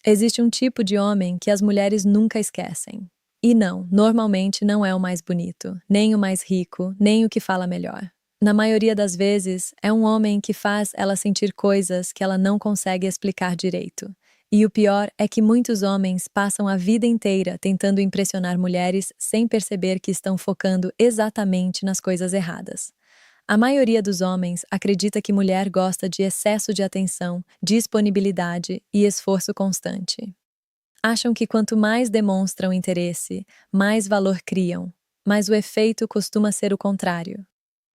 Existe um tipo de homem que as mulheres nunca esquecem. E não, normalmente não é o mais bonito, nem o mais rico, nem o que fala melhor. Na maioria das vezes, é um homem que faz ela sentir coisas que ela não consegue explicar direito. E o pior é que muitos homens passam a vida inteira tentando impressionar mulheres sem perceber que estão focando exatamente nas coisas erradas. A maioria dos homens acredita que mulher gosta de excesso de atenção, disponibilidade e esforço constante. Acham que quanto mais demonstram interesse, mais valor criam, mas o efeito costuma ser o contrário.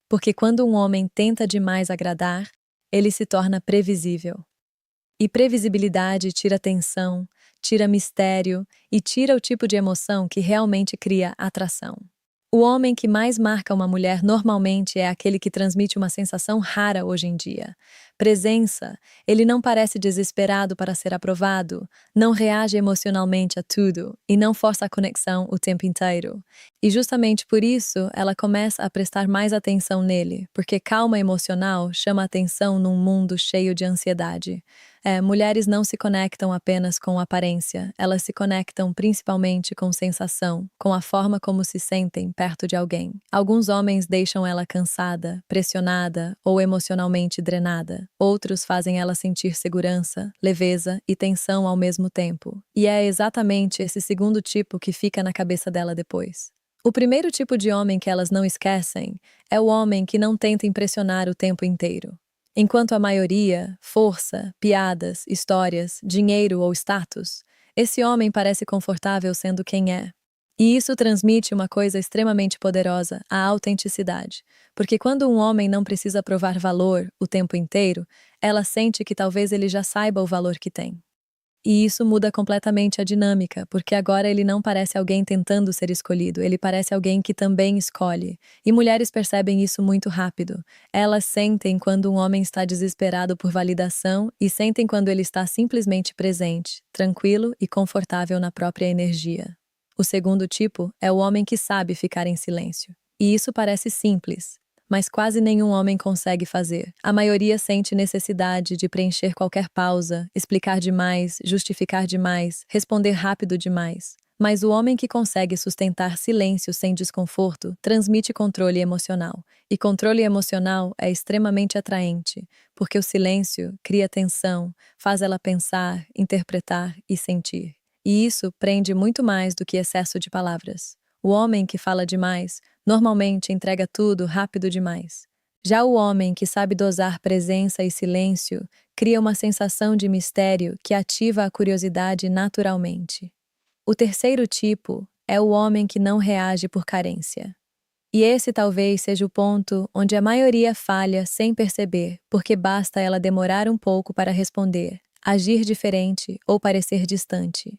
Porque quando um homem tenta demais agradar, ele se torna previsível. E previsibilidade tira tensão, tira mistério e tira o tipo de emoção que realmente cria atração. O homem que mais marca uma mulher normalmente é aquele que transmite uma sensação rara hoje em dia. Presença. Ele não parece desesperado para ser aprovado, não reage emocionalmente a tudo e não força a conexão o tempo inteiro. E justamente por isso, ela começa a prestar mais atenção nele, porque calma emocional chama atenção num mundo cheio de ansiedade. Mulheres não se conectam apenas com aparência, elas se conectam principalmente com sensação, com a forma como se sentem perto de alguém. Alguns homens deixam ela cansada, pressionada ou emocionalmente drenada. Outros fazem ela sentir segurança, leveza e tensão ao mesmo tempo. E é exatamente esse segundo tipo que fica na cabeça dela depois. O primeiro tipo de homem que elas não esquecem é o homem que não tenta impressionar o tempo inteiro. Enquanto a maioria, força, piadas, histórias, dinheiro ou status, esse homem parece confortável sendo quem é. E isso transmite uma coisa extremamente poderosa, a autenticidade. Porque quando um homem não precisa provar valor o tempo inteiro, ela sente que talvez ele já saiba o valor que tem. E isso muda completamente a dinâmica, porque agora ele não parece alguém tentando ser escolhido, ele parece alguém que também escolhe. E mulheres percebem isso muito rápido. Elas sentem quando um homem está desesperado por validação e sentem quando ele está simplesmente presente, tranquilo e confortável na própria energia. O segundo tipo é o homem que sabe ficar em silêncio. E isso parece simples, mas quase nenhum homem consegue fazer. A maioria sente necessidade de preencher qualquer pausa, explicar demais, justificar demais, responder rápido demais. Mas o homem que consegue sustentar silêncio sem desconforto transmite controle emocional. E controle emocional é extremamente atraente, porque o silêncio cria tensão, faz ela pensar, interpretar e sentir. E isso prende muito mais do que excesso de palavras. O homem que fala demais normalmente entrega tudo rápido demais. Já o homem que sabe dosar presença e silêncio cria uma sensação de mistério que ativa a curiosidade naturalmente. O terceiro tipo é o homem que não reage por carência. E esse talvez seja o ponto onde a maioria falha sem perceber, porque basta ela demorar um pouco para responder, agir diferente ou parecer distante.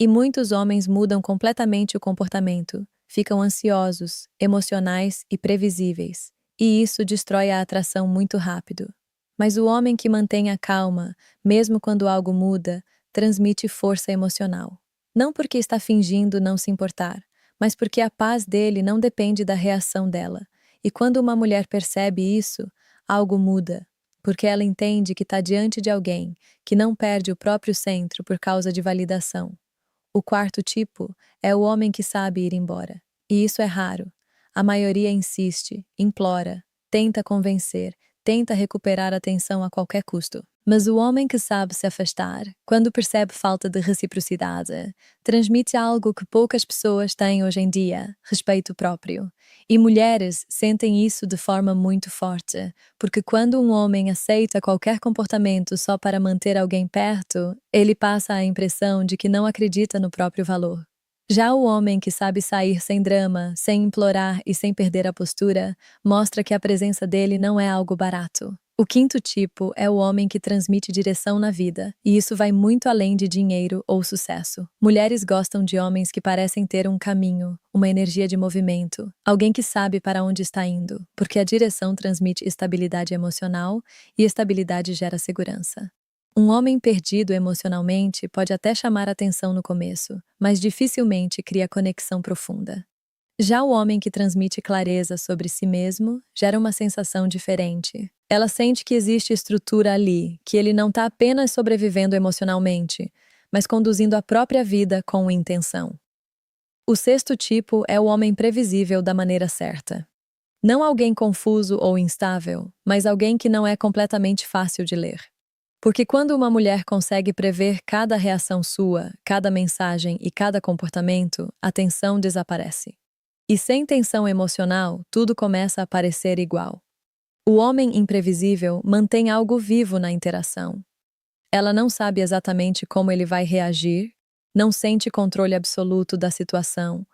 E muitos homens mudam completamente o comportamento, ficam ansiosos, emocionais e previsíveis, e isso destrói a atração muito rápido. Mas o homem que mantém a calma, mesmo quando algo muda, transmite força emocional. Não porque está fingindo não se importar, mas porque a paz dele não depende da reação dela. E quando uma mulher percebe isso, algo muda, porque ela entende que está diante de alguém que não perde o próprio centro por causa de validação. O quarto tipo é o homem que sabe ir embora. E isso é raro. A maioria insiste, implora, tenta convencer, tenta recuperar a atenção a qualquer custo. Mas o homem que sabe se afastar, quando percebe falta de reciprocidade, transmite algo que poucas pessoas têm hoje em dia, respeito próprio. E mulheres sentem isso de forma muito forte, porque quando um homem aceita qualquer comportamento só para manter alguém perto, ele passa a impressão de que não acredita no próprio valor. Já o homem que sabe sair sem drama, sem implorar e sem perder a postura, mostra que a presença dele não é algo barato. O quinto tipo é o homem que transmite direção na vida, e isso vai muito além de dinheiro ou sucesso. Mulheres gostam de homens que parecem ter um caminho, uma energia de movimento, alguém que sabe para onde está indo, porque a direção transmite estabilidade emocional e estabilidade gera segurança. Um homem perdido emocionalmente pode até chamar atenção no começo, mas dificilmente cria conexão profunda. Já o homem que transmite clareza sobre si mesmo gera uma sensação diferente. Ela sente que existe estrutura ali, que ele não está apenas sobrevivendo emocionalmente, mas conduzindo a própria vida com intenção. O sexto tipo é o homem previsível da maneira certa. Não alguém confuso ou instável, mas alguém que não é completamente fácil de ler. Porque quando uma mulher consegue prever cada reação sua, cada mensagem e cada comportamento, a tensão desaparece. E sem tensão emocional, tudo começa a parecer igual. O homem imprevisível mantém algo vivo na interação. Ela não sabe exatamente como ele vai reagir, não sente controle absoluto da situação,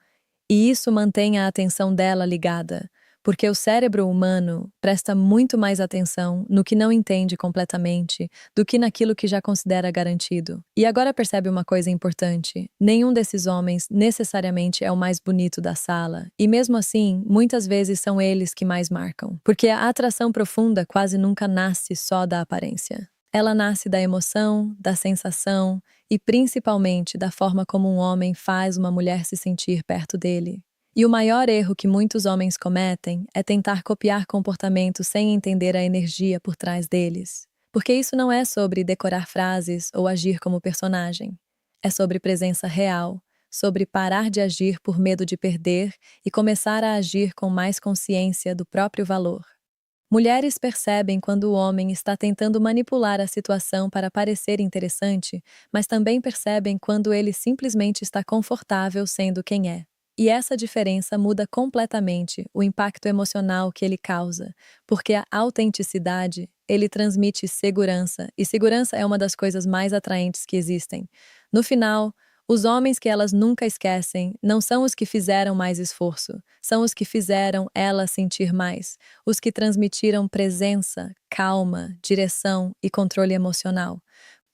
e isso mantém a atenção dela ligada, porque o cérebro humano presta muito mais atenção no que não entende completamente do que naquilo que já considera garantido. E agora percebe uma coisa importante: nenhum desses homens necessariamente é o mais bonito da sala, e mesmo assim, muitas vezes são eles que mais marcam, porque a atração profunda quase nunca nasce só da aparência. Ela nasce da emoção, da sensação e principalmente da forma como um homem faz uma mulher se sentir perto dele. E o maior erro que muitos homens cometem é tentar copiar comportamentos sem entender a energia por trás deles. Porque isso não é sobre decorar frases ou agir como personagem. É sobre presença real, sobre parar de agir por medo de perder e começar a agir com mais consciência do próprio valor. Mulheres percebem quando o homem está tentando manipular a situação para parecer interessante, mas também percebem quando ele simplesmente está confortável sendo quem é. E essa diferença muda completamente o impacto emocional que ele causa, porque a autenticidade, ele transmite segurança, e segurança é uma das coisas mais atraentes que existem. No final, os homens que elas nunca esquecem não são os que fizeram mais esforço, são os que fizeram ela sentir mais, os que transmitiram presença, calma, direção e controle emocional.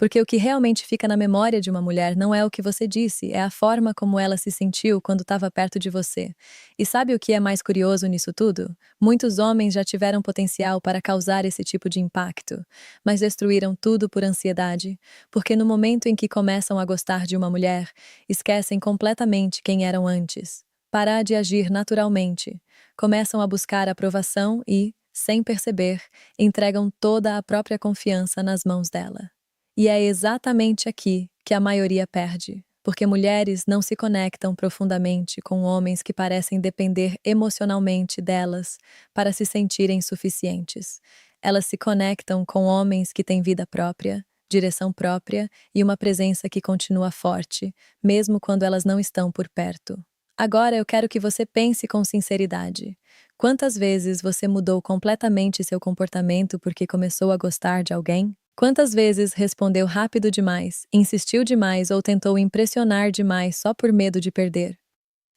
Porque o que realmente fica na memória de uma mulher não é o que você disse, é a forma como ela se sentiu quando estava perto de você. E sabe o que é mais curioso nisso tudo? Muitos homens já tiveram potencial para causar esse tipo de impacto, mas destruíram tudo por ansiedade, porque no momento em que começam a gostar de uma mulher, esquecem completamente quem eram antes. Parar de agir naturalmente, começam a buscar aprovação e, sem perceber, entregam toda a própria confiança nas mãos dela. E é exatamente aqui que a maioria perde, porque mulheres não se conectam profundamente com homens que parecem depender emocionalmente delas para se sentirem suficientes. Elas se conectam com homens que têm vida própria, direção própria e uma presença que continua forte, mesmo quando elas não estão por perto. Agora eu quero que você pense com sinceridade. Quantas vezes você mudou completamente seu comportamento porque começou a gostar de alguém? Quantas vezes respondeu rápido demais, insistiu demais ou tentou impressionar demais só por medo de perder?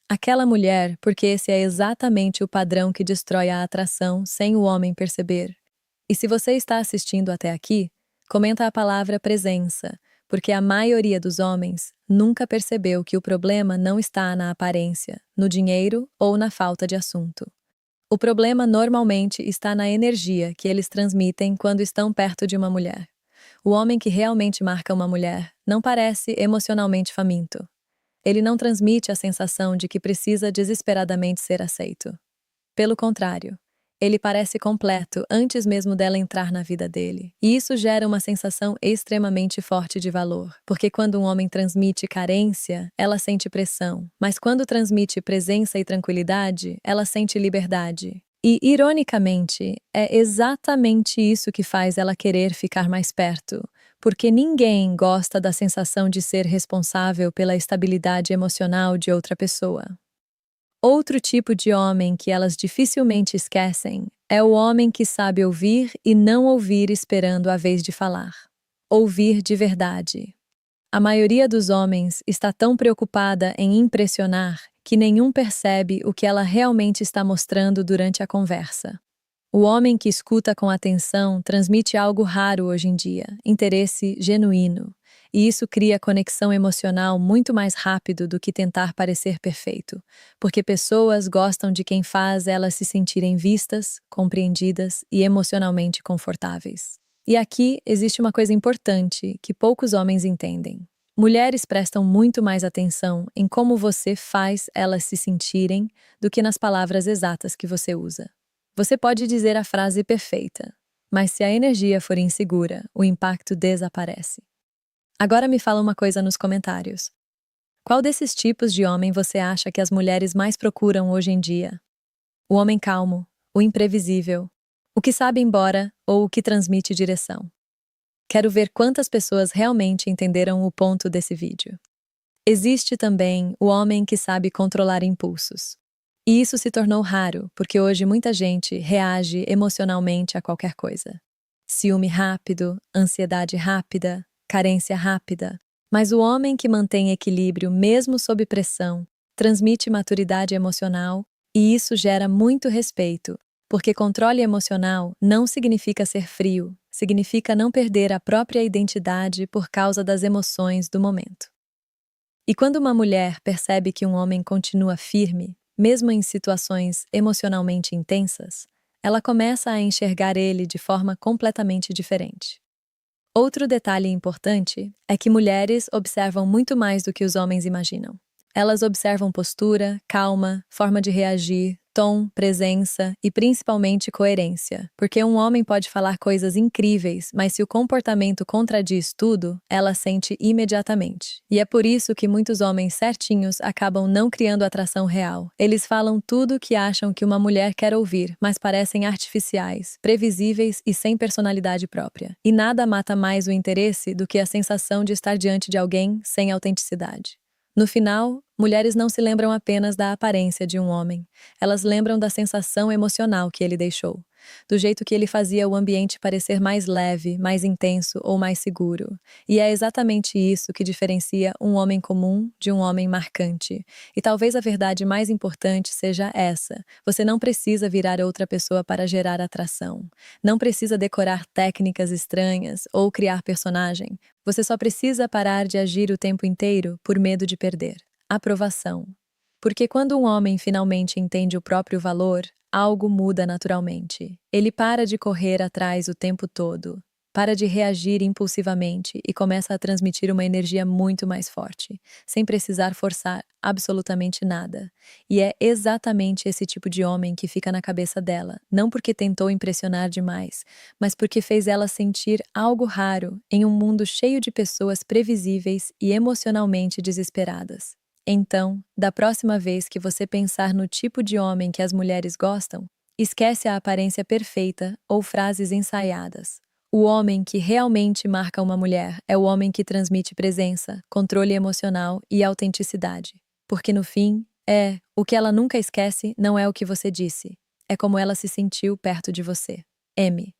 Aquela mulher, porque esse é exatamente o padrão que destrói a atração sem o homem perceber. E se você está assistindo até aqui, comenta a palavra presença, porque a maioria dos homens nunca percebeu que o problema não está na aparência, no dinheiro ou na falta de assunto. O problema normalmente está na energia que eles transmitem quando estão perto de uma mulher. O homem que realmente marca uma mulher não parece emocionalmente faminto. Ele não transmite a sensação de que precisa desesperadamente ser aceito. Pelo contrário, ele parece completo antes mesmo dela entrar na vida dele. E isso gera uma sensação extremamente forte de valor, porque quando um homem transmite carência, ela sente pressão, mas quando transmite presença e tranquilidade, ela sente liberdade. E, ironicamente, é exatamente isso que faz ela querer ficar mais perto, porque ninguém gosta da sensação de ser responsável pela estabilidade emocional de outra pessoa. Outro tipo de homem que elas dificilmente esquecem é o homem que sabe ouvir e não ouvir esperando a vez de falar. Ouvir de verdade. A maioria dos homens está tão preocupada em impressionar que nenhum percebe o que ela realmente está mostrando durante a conversa. O homem que escuta com atenção transmite algo raro hoje em dia, interesse genuíno, e isso cria conexão emocional muito mais rápido do que tentar parecer perfeito, porque pessoas gostam de quem faz elas se sentirem vistas, compreendidas e emocionalmente confortáveis. E aqui existe uma coisa importante que poucos homens entendem. Mulheres prestam muito mais atenção em como você faz elas se sentirem do que nas palavras exatas que você usa. Você pode dizer a frase perfeita, mas se a energia for insegura, o impacto desaparece. Agora me fala uma coisa nos comentários. Qual desses tipos de homem você acha que as mulheres mais procuram hoje em dia? O homem calmo, o imprevisível, o que sabe ir embora ou o que transmite direção? Quero ver quantas pessoas realmente entenderam o ponto desse vídeo. Existe também o homem que sabe controlar impulsos. E isso se tornou raro, porque hoje muita gente reage emocionalmente a qualquer coisa. Ciúme rápido, ansiedade rápida, carência rápida. Mas o homem que mantém equilíbrio mesmo sob pressão, transmite maturidade emocional e isso gera muito respeito, porque controle emocional não significa ser frio, significa não perder a própria identidade por causa das emoções do momento. E quando uma mulher percebe que um homem continua firme, mesmo em situações emocionalmente intensas, ela começa a enxergar ele de forma completamente diferente. Outro detalhe importante é que mulheres observam muito mais do que os homens imaginam. Elas observam postura, calma, forma de reagir, tom, presença e principalmente coerência. Porque um homem pode falar coisas incríveis, mas se o comportamento contradiz tudo, ela sente imediatamente. E é por isso que muitos homens certinhos acabam não criando atração real. Eles falam tudo o que acham que uma mulher quer ouvir, mas parecem artificiais, previsíveis e sem personalidade própria. E nada mata mais o interesse do que a sensação de estar diante de alguém sem autenticidade. No final, mulheres não se lembram apenas da aparência de um homem, elas lembram da sensação emocional que ele deixou, do jeito que ele fazia o ambiente parecer mais leve, mais intenso ou mais seguro. E é exatamente isso que diferencia um homem comum de um homem marcante. E talvez a verdade mais importante seja essa: você não precisa virar outra pessoa para gerar atração. Não precisa decorar técnicas estranhas ou criar personagem. Você só precisa parar de agir o tempo inteiro por medo de perder aprovação. Porque quando um homem finalmente entende o próprio valor, algo muda naturalmente. Ele para de correr atrás o tempo todo, para de reagir impulsivamente e começa a transmitir uma energia muito mais forte, sem precisar forçar absolutamente nada. E é exatamente esse tipo de homem que fica na cabeça dela, não porque tentou impressionar demais, mas porque fez ela sentir algo raro em um mundo cheio de pessoas previsíveis e emocionalmente desesperadas. Então, da próxima vez que você pensar no tipo de homem que as mulheres gostam, esquece a aparência perfeita ou frases ensaiadas. O homem que realmente marca uma mulher é o homem que transmite presença, controle emocional e autenticidade. Porque no fim, o que ela nunca esquece não é o que você disse, é como ela se sentiu perto de você. M.